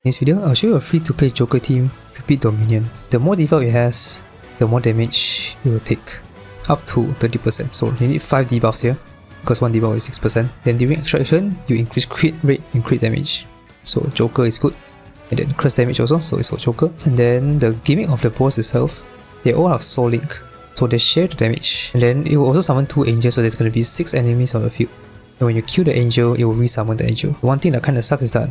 In this video, I'll show you a free-to-play Joker team to beat Dominion. The more debuff it has, the more damage it will take. Up to 30%, so you need 5 debuffs here, because 1 debuff is 6%. Then during extraction, you increase crit rate and crit damage. So Joker is good. And then curse damage also, so it's for Joker. And then the gimmick of the boss itself, they all have Soul Link, so they share the damage. And then it will also summon 2 angels, so there's going to be 6 enemies on the field. And when you kill the angel, it will resummon the angel. One thing that kind of sucks is that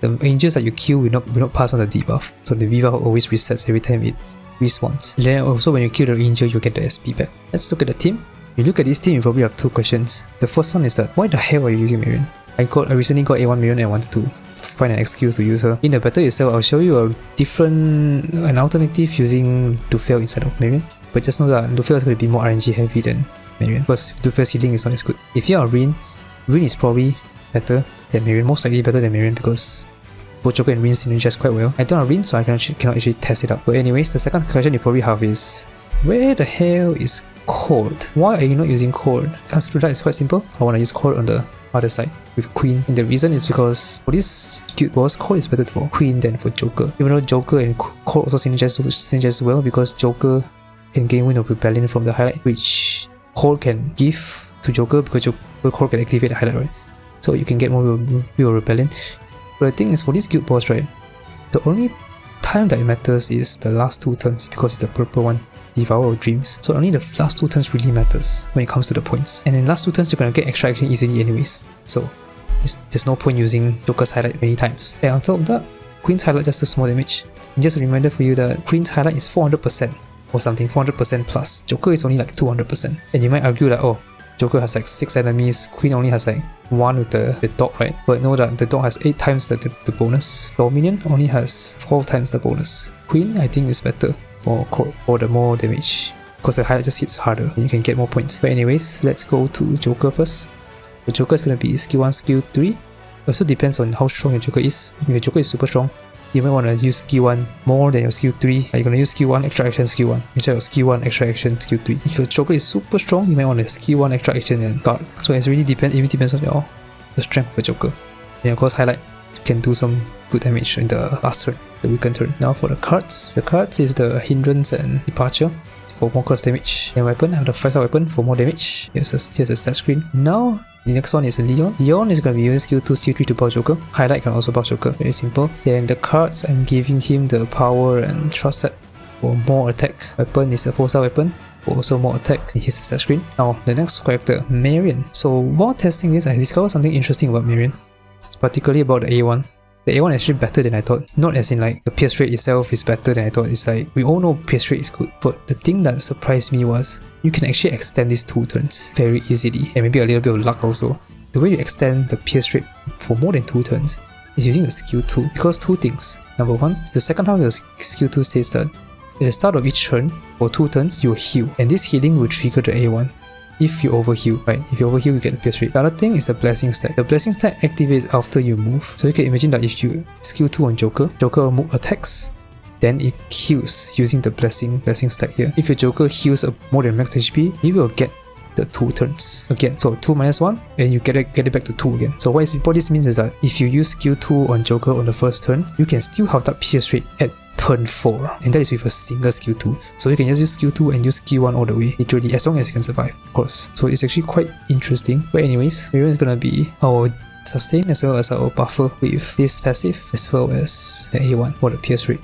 the angels that you kill will not pass on the debuff, so the debuff always resets every time it respawns. And then also when you kill the angel, you get the SP back. Let's look at the team. When you look at this team, you probably have 2 questions. The first one is that, why the hell are you using Marian? I recently got A1 Marian and I wanted to find an excuse to use her. In the battle itself, I'll show you an alternative using Dufel instead of Marian. But just know that Dufel is going to be more RNG heavy than Marian, because Dufel's healing is not as good. If you are Rin is probably better than Marian, most likely better than Marian, because both Joker and Rin synergize quite well. I don't have Rin, so I cannot actually test it out. But anyways, the second question you probably have is, where the hell is Cord? Why are you not using Cord? The answer to that is quite simple. I want to use Cord on the other side with Queen, and the reason is because for this cute boss, Cord is better for Queen than for Joker. Even though Joker and Cord also synergize well, because Joker can gain Wind of Rebellion from the highlight, which Cord can give to Joker, because Cord can activate the highlight, right? So you can get more Wind of Rebellion. But the thing is, for this guild boss, right, the only time that it matters is the last 2 turns, because it's the purple one, Devourer of Dreams. So only the last 2 turns really matters when it comes to the points. And in the last 2 turns, you're gonna get extra action easily anyways. So there's no point using Joker's highlight many times. And on top of that, Queen's highlight just does small damage. And just a reminder for you that Queen's highlight is 400% or something, 400% plus. Joker is only like 200%. And you might argue that, oh, Joker has like 6 enemies, Queen only has like 1 with the dog, right? But know that the dog has 8 times the bonus. Dominion only has 12 times the bonus. Queen, I think, is better for the more damage, because the highlight just hits harder and you can get more points. But anyways, let's go to Joker first. The Joker is going to be skill 1, skill 3. It also depends on how strong your Joker is. If your Joker is super strong, you might want to use skill 1 more than your skill 3. Like you're going to use skill 1 extra action skill 1 instead of skill 1 extra action skill 3. If your Joker is super strong, you might want to skill 1 extra action and guard. So it really depends on the strength of your Joker. And of course, highlight can do some good damage in the last turn, the weakened turn. Now for the cards. The cards is the Hindrance and Departure for more curse damage. And weapon, I have the 5-star weapon for more damage. Here's a stat screen. Now the next one is Leon. Leon is going to be using skill 2, skill 3 to buff Joker. Highlight can also buff Joker. Very simple. Then the cards, I'm giving him the Power and Trust set for more attack. Weapon is the 4-star weapon for also more attack. And here's the stat screen. Now the next character, Marian. So while testing this, I discovered something interesting about Marian, particularly about the A1. The A1 is actually better than I thought. Not as in like the pierce rate itself is better than I thought. It's like, we all know pierce rate is good, but the thing that surprised me was you can actually extend these 2 turns very easily, and maybe a little bit of luck also. The way you extend the pierce rate for more than 2 turns is using the skill 2, because 2 things. Number 1, the second half of your skill 2 states that at the start of each turn, for 2 turns, you'll heal, and this healing will trigger the A1. If you overheal, right? If you overheal, you get the pierce rate. The other thing is the blessing stack. The blessing stack activates after you move. So you can imagine that if you skill 2 on Joker move attacks, then it heals using the blessing stack here. If your Joker heals more than max HP, you will get the 2 turns again. So 2 minus 1, and you get it back to 2 again. So what this means is that if you use skill 2 on Joker on the first turn, you can still have that pierce rate at turn 4, and that is with a single skill 2. So you can just use skill 2 and use skill 1 all the way, literally, as long as you can survive, of course. So it's actually quite interesting. But anyways, Marian is gonna be our sustain as well as our buffer with this passive, as well as the A1 for the pierce rate.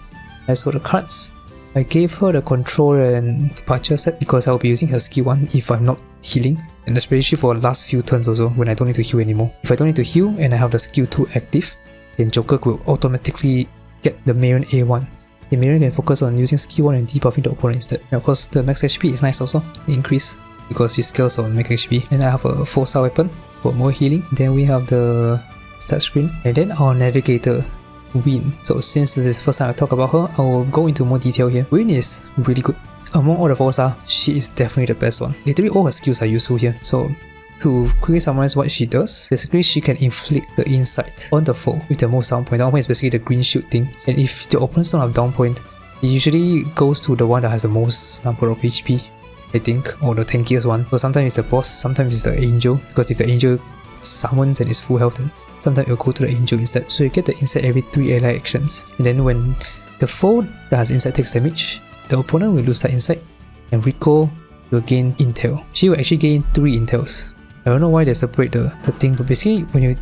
As for the cards, I gave her the Control and Departure set because I will be using her skill 1 if I'm not healing, and especially for the last few turns also, when I don't need to heal anymore. If I don't need to heal and I have the skill 2 active, then Joker will automatically get the Marian A1. The Marian can focus on using skill 1 and debuffing the opponent instead. And of course, the max HP is nice also, the increase, because she scales on max HP. And I have a 4-star weapon for more healing. Then we have the stat screen, and then our navigator, Win. So since this is the first time I talk about her, I will go into more detail here. Win is really good. Among all the 4-star, she is definitely the best one. Literally all her skills are useful here. So to quickly summarize what she does, basically she can inflict the insight on the foe with the most down point. Down point is basically the green shield thing, and if the opponents don't have down point, it usually goes to the one that has the most number of HP, I think, or the tankiest one. So sometimes it's the boss, sometimes it's the angel, because if the angel summons and is full health, then sometimes it will go to the angel instead. So you get the insight every 3 ally actions. And then when the foe that has insight takes damage, the opponent will lose that insight, and Rico will gain intel. She will actually gain 3 intels. I don't know why they separate the thing, but basically when you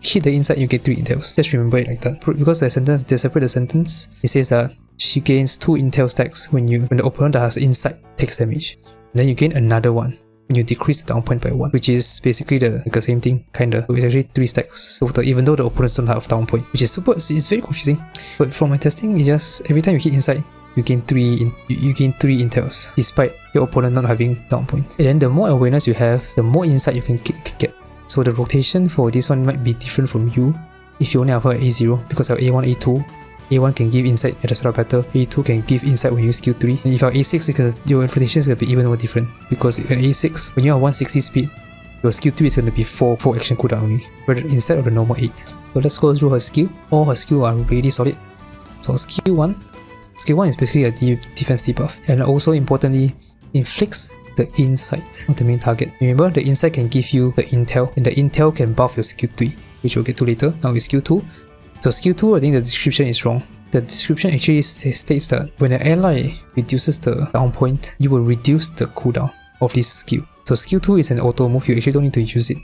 hit the insight, you get 3 intels. Just remember it like that. Because they separate the sentence, it says that she gains 2 intel stacks when the opponent that has insight takes damage. And then you gain another one when you decrease the down point by 1, which is basically the same thing, kinda. So it's actually 3 stacks total, even though the opponents don't have down point, which is it's very confusing. But from my testing, it's just every time you hit insight, you gain 3 intels, despite your opponent not having down points. And then the more awareness you have, the more insight you can get. So the rotation for this one might be different from you if you only have her at A0, because of A1, A2. A1 can give insight at the start of battle, A2 can give insight when you use skill 3. And if you have A6, your rotation is going to be even more different, because at A6, when you have 160 speed, your skill 3 is going to be 4 action cooldown only, rather instead of the normal 8. So let's go through her skill. All her skills are really solid. So skill 1 is basically a defense debuff, and also importantly, inflicts the insight of the main target. Remember, the insight can give you the intel, and the intel can buff your skill 3, which we'll get to later. Now with skill 2. So skill 2, I think the description is wrong. The description actually states that when an ally reduces the down point, you will reduce the cooldown of this skill. So skill 2 is an auto move, you actually don't need to use it.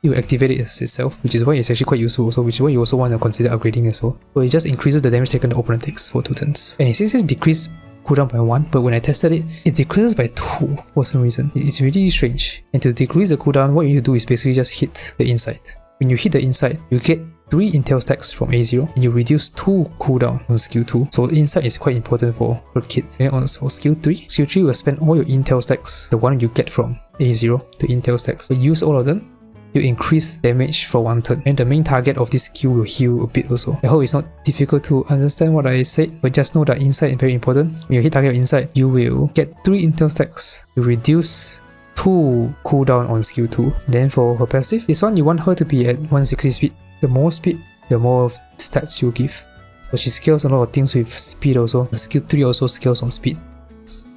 You will activate it itself, which is why it's actually quite useful also, which is why you also want to consider upgrading as well. So it just increases the damage taken the opponent takes for 2 turns. And it says it decreases cooldown by 1, but when I tested it, it decreases by 2 for some reason. It's really strange. And to decrease the cooldown, what you need to do is basically just hit the insight. When you hit the insight, you get 3 intel stacks from A0, and you reduce 2 cooldown on skill 2. So insight is quite important for her kit. And also skill 3 will spend all your intel stacks, the one you get from A0, the intel stacks. So use all of them, you increase damage for 1 turn, and the main target of this skill will heal a bit also. I hope it's not difficult to understand what I said, but just know that insight is very important. When you hit target insight, you will get 3 intel stacks. You reduce 2 cooldown on skill 2. Then for her passive, this one you want her to be at 160 speed. The more speed, the more stats you give. So she scales a lot of things with speed also. The skill 3 also scales on speed.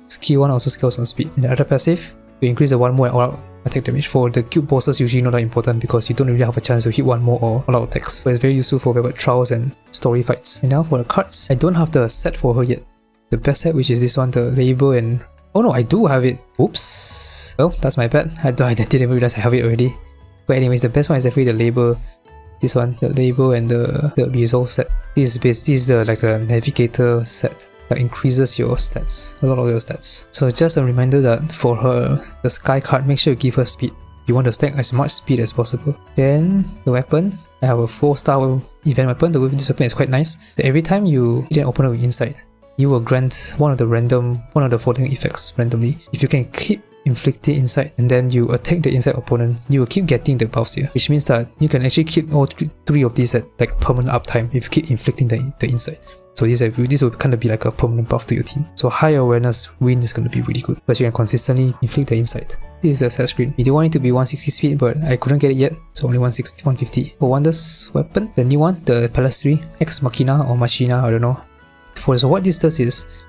Skill 1 also scales on speed. And the other passive, you increase the 1 more all-out attack damage. For the cube bosses, usually not that important because you don't really have a chance to hit 1 more or all-out attacks. But it's very useful for Velvet Trials and story fights. And now for the cards, I don't have the set for her yet. The best set, which is this one, the label and... Oh no, I do have it! Oops! Well, that's my bad. I didn't even realize I have it already. But anyways, the best one is definitely the label. This one, the label and the resolve set. This is the the navigator set that increases your stats, a lot of your stats. So just a reminder that for her, the sky card, make sure you give her speed. You want to stack as much speed as possible. Then the weapon, I have a 4-star event weapon. This weapon is quite nice. So every time you hit an opponent with insight, you will grant one of the following effects randomly. If you can keep inflicting insight and then you attack the insight opponent, you will keep getting the buffs here, which means that you can actually keep all 3 of these at permanent uptime if you keep inflicting the insight. So this will kind of be like a permanent buff to your team. So high awareness win is going to be really good because you can consistently inflict the insight. This is the set screen. We do want it to be 160 speed, but I couldn't get it yet, so only 150. For Wonder's weapon, the new one, the P5X Machina or Machina, I don't know. So what this does is,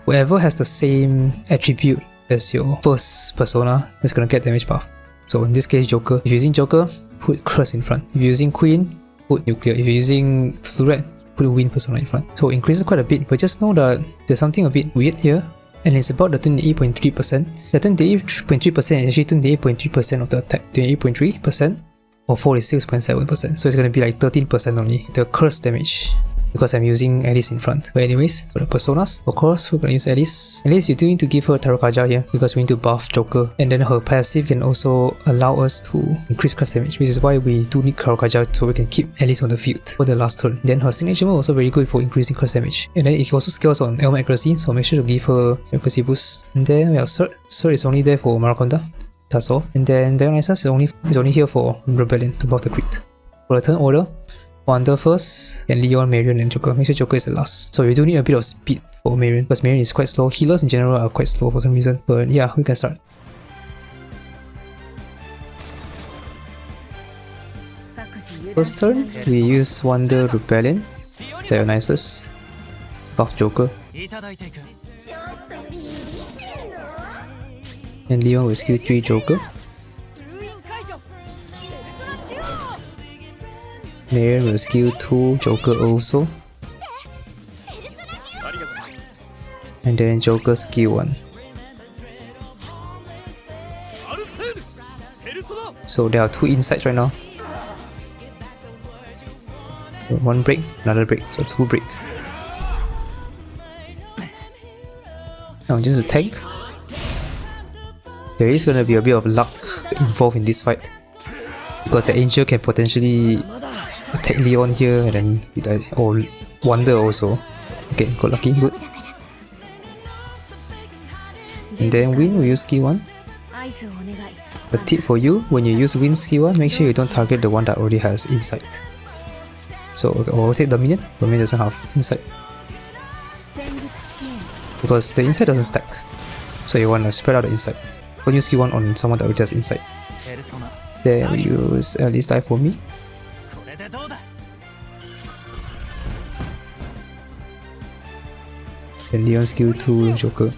whoever has the same attribute as your first persona is going to get damage buff. So in this case, Joker. If you're using Joker, put Curse in front. If you're using Queen, put Nuclear. If you're using Flurette, put Wind persona in front. So it increases quite a bit, but just know that there's something a bit weird here, and it's about the 28.3%. The 28.3% is actually 28.3% of the attack, 28.3% or 46.7%. So it's going to be like 13% only, the curse damage, because I'm using Alice in front. But anyways, for the personas, of course, we're going to use Alice. Alice, you do need to give her Tarot Kaja here because we need to buff Joker. And then her passive can also allow us to increase curse damage, which is why we do need Tarot Kaja so we can keep Alice on the field for the last turn. Then her signature move also very good for increasing curse damage. And then it also scales on element accuracy, so make sure to give her accuracy boost. And then we have Cert. Cert is only there for Maraconda. That's all. And then Dionysus is only here for Rebellion to buff the crit. For the turn order, Wonder first, and Leon, Marian, and Joker. Make sure Joker is the last. So you do need a bit of speed for Marian, because Marian is quite slow. Healers in general are quite slow for some reason. But yeah, we can start. First turn, we use Wonder, Rebellion, Dionysus, buff Joker, and Leon will skill 3 Joker. Marian will skill 2, Joker also. And then Joker skill 1. So there are 2 insights right now. One break, another break, so 2 break. Now just to tank. There is gonna be a bit of luck involved in this fight, because the Angel can potentially attack Leon here and then he dies. Or Wonder also. Okay, got lucky, good. And then Wind will use skill 1. A tip for you, when you use Wind skill 1, make sure you don't target the one that already has insight. So I'll take Dominion. Dominion doesn't have insight, because the insight doesn't stack. So you want to spread out the insight. Don't use skill 1 on someone that already has insight. Then we use at least die for me. Then Leon skill 2 Joker.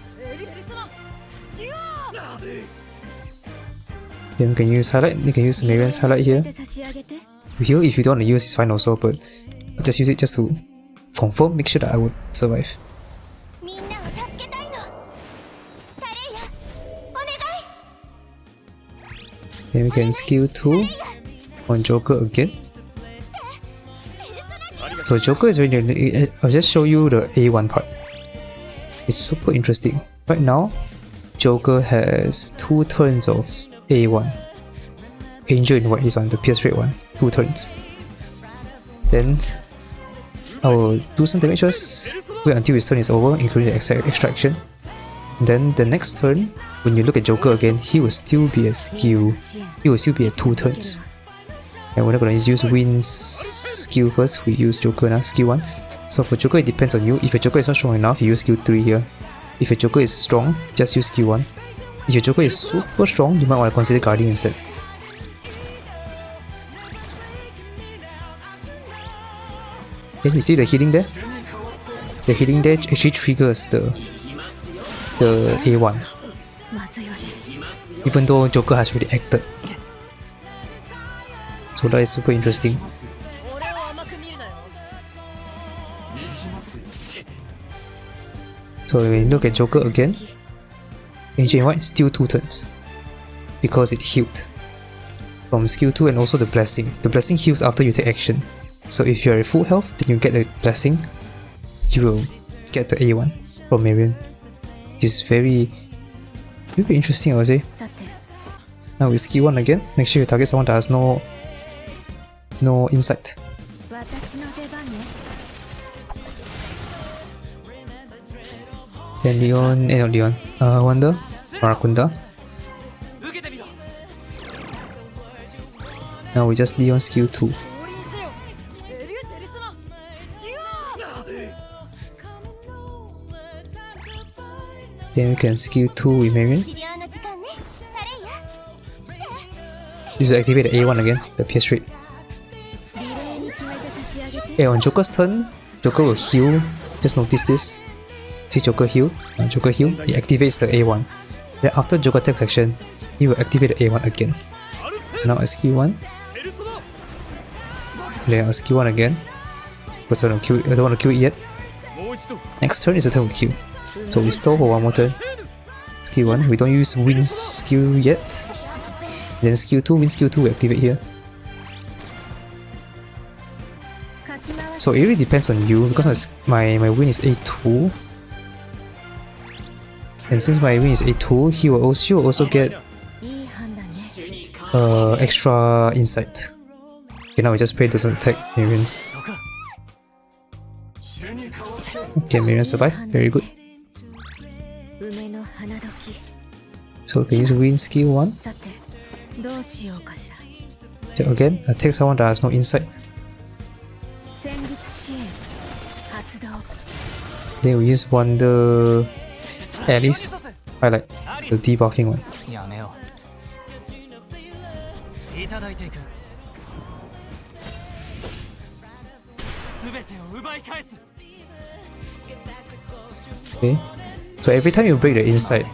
Then we can use highlight. You can use Marian's highlight here. Heal if you don't want to use, it's fine also, but I'll just use it just to confirm, make sure that I would survive. Then we can skill 2 on Joker again. So Joker is very new. I'll just show you the A1 part. It's super interesting. Right now, Joker has 2 turns of A1. Angel in white, this one, the pierce rate one, 2 turns. Then I will do some damage first, wait until his turn is over, including the extraction. Then the next turn, when you look at Joker again, he will still be a skill. He will still be at 2 turns. And we're not gonna use Wind's skill first, we use Joker now, skill 1. So for Joker, it depends on you. If your Joker is not strong enough, you use skill 3 here. If your Joker is strong, just use skill 1. If your Joker is super strong, you might want to consider guarding instead. Okay, you see the healing there? The healing there actually triggers the A1. Even though Joker has already acted. So that is super interesting. So when we look at Joker again, Angel in white still 2 turns, because it healed from skill 2 and also the blessing. The blessing heals after you take action. So if you're at full health, then you get the blessing, you will get the A1 from Marian. It's very interesting, I would say. Now with skill 1 again, make sure you target someone that has no insight. Then Leon, not Leon, Wonder, Marakunda. Now we just Leon skill 2. Then we can skill 2 with Marian. This will activate the A1 again, the pierce rate. And on Joker's turn, Joker will heal. Just notice this. See Joker heal? Joker heal, he activates the A1. Then after Joker takes action, he will activate the A1 again. Now I skill 1. Then I'll skill 1 again, because I don't want to kill it yet. Next turn is the turn we kill. So we stall for 1 more turn. Skill 1, we don't use Wind's skill yet. Then skill 2, Wind skill 2 we activate here. So it really depends on you, because my Wind is A2. And since my Wind is A2, she will also get extra insight. Okay, now we just pray doesn't attack Marian. Okay, Marian survive, very good. So we can use Wind skill 1. So again, attack someone that has no insight. Then we use Wonder, at least highlight the debuffing one. Okay, so every time you break the insight,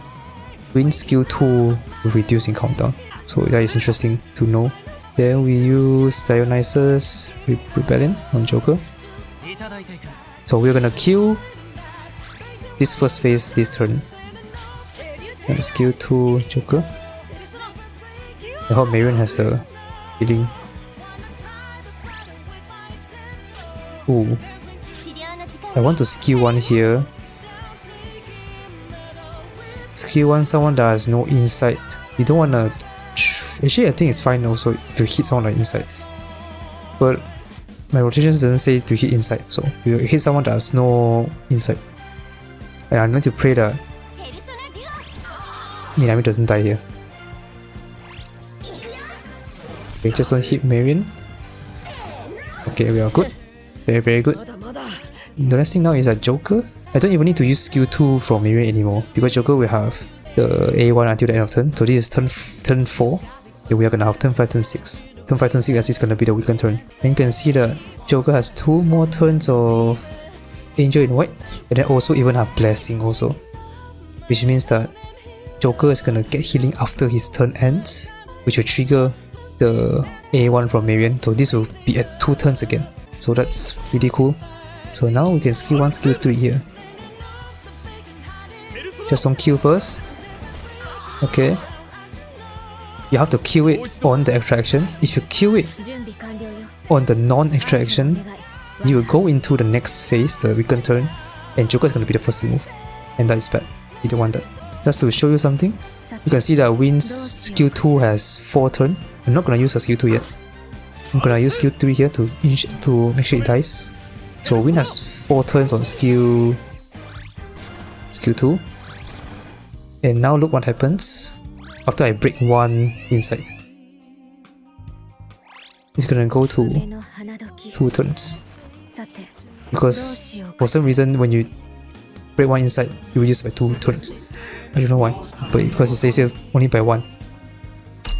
Wind skill 2 will reduce in countdown. So that is interesting to know. Then we use Dionysus Rebellion on Joker. So we're gonna kill this first phase this turn. And skill 2 Joker. I hope Marian has the healing. Ooh. I want to skill 1 here. Skill 1 someone that has no insight. You don't wanna... Actually I think it's fine also if you hit someone on the inside. But my rotations doesn't say to hit inside, so you hit someone that has no insight. And I need to pray that Minami doesn't die here. Okay, just don't hit Marian. Okay, we are good. Very, very good. The next thing now is that Joker. I don't even need to use skill 2 from Marian anymore because Joker will have the A1 until the end of turn. So this is turn 4. Okay, we are gonna have turn 5, turn 6. Turn 5, turn 6 that is gonna be the weakened turn. And you can see that Joker has 2 more turns of Angel in White, and then also even have Blessing also. Which means that Joker is gonna get healing after his turn ends, which will trigger the A1 from Marian. So this will be at 2 turns again. So that's really cool. So now we can skill 1, skill 3 here. Just don't kill first. Okay. You have to kill it on the extra action. If you kill it on the non-extra action, you will go into the next phase, the weakened turn, and Joker is going to be the first to move. And that is bad. You don't want that. Just to show you something, you can see that Win's skill 2 has 4 turns. I'm not going to use a skill 2 yet. I'm going to use skill 3 here to make sure it dies. So Win has 4 turns on skill 2. And now look what happens after I break 1 inside. It's gonna go to 2 turns. Because for some reason when you break 1 inside, you will use by 2 turns. I don't know why, but because it says here only by 1.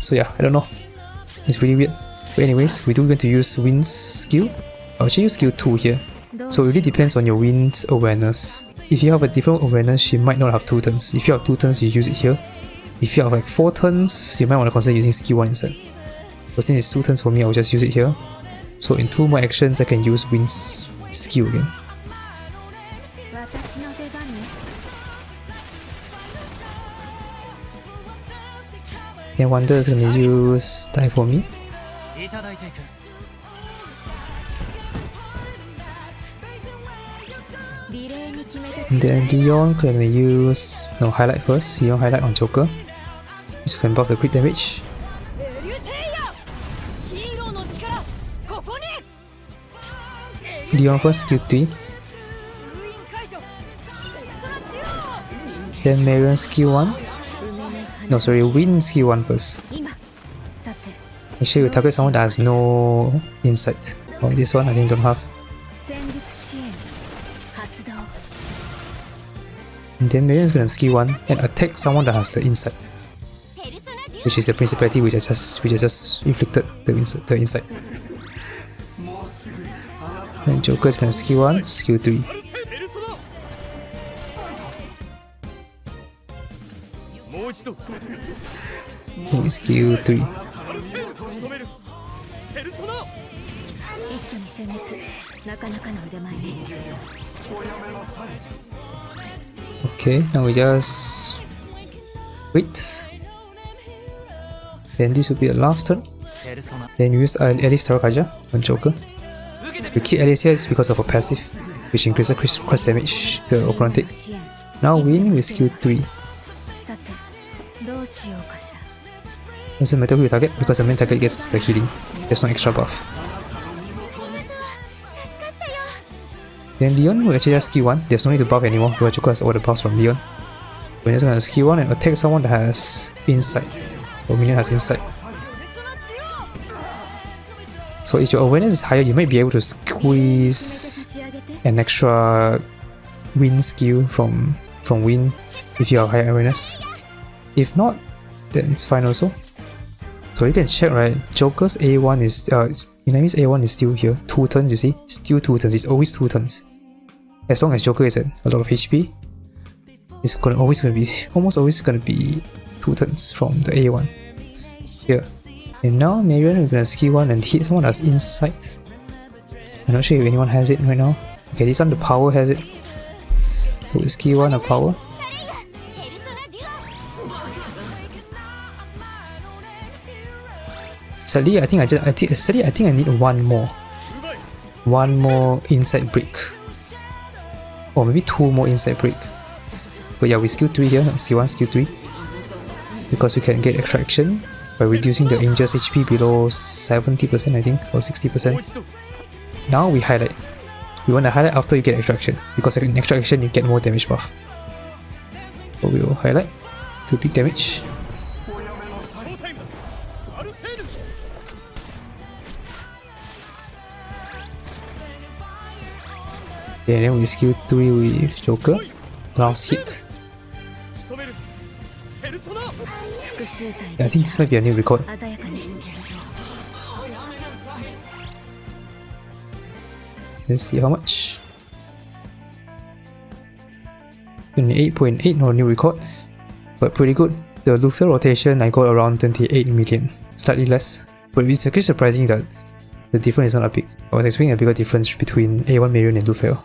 So yeah, I don't know. It's really weird. But anyways, we're going to use Win's skill. I'll actually use skill 2 here. So it really depends on your Win's awareness. If you have a different awareness, you might not have 2 turns. If you have 2 turns, you use it here. If you have like 4 turns, you might want to consider using skill 1 instead. But since it's 2 turns for me, I'll just use it here. So in 2 more actions, I can use Win's skill again. And Wonder is gonna use die for me. And then Leon gonna use highlight first. Leon highlight on Joker. So you can buff the crit damage. Leon first, skill 3. Then Marian skill 1. No, sorry, Win skill 1 first. Make sure you target someone that has no insight. Oh, this one I think don't have. And then Marian is gonna skill 1 and attack someone that has the insight, which is the principality which I just inflicted the insight. And Joker is gonna skill 1, skill 3. And skill 3. Okay, now we just wait. Then this will be the last turn. Then we use Alice Tarot Kaja on Joker. We keep Alice here because of a passive, which increases cross damage the opponent takes. Now Win with skill 3. Doesn't matter who you target because the main target gets the healing. There's no extra buff. Then Leon will actually just skill 1. There's no need to buff anymore because Joker has all the buffs from Leon. We're just gonna skill 1 and attack someone that has insight. Or minion has insight. So if your awareness is higher, you might be able to squeeze an extra Win skill from Win if you have higher awareness. If not, then it's fine also. So you can check, right? Joker's A1 is Minami's A1 is still here. 2 turns, you see? Still 2 turns. It's always 2 turns. As long as Joker is at a lot of HP, it's almost always gonna be 2 turns from the A1. Here. And now Marian, we're gonna skill 1 and hit someone that's inside. I'm not sure if anyone has it right now. Okay, this one the power has it. So we skill 1 a power. Sadly, I think I need one more inside break. Or maybe 2 more inside break. But yeah, we skill 3 here, skill 1, skill 3. Because we can get extraction by reducing the angel's HP below 70% I think, or 60%. Now we highlight. We want to highlight after you get extraction, because in extraction you get more damage buff. So we will highlight to big damage. And then we skill 3 with Joker. Last hit. Yeah, I think this might be a new record. Let's see how much. 28.8, no new record. But pretty good. The Lufia rotation I got around 28 million. Slightly less. But it's actually surprising that the difference is not a big. I was expecting a bigger difference between A1 Marian and Lufia.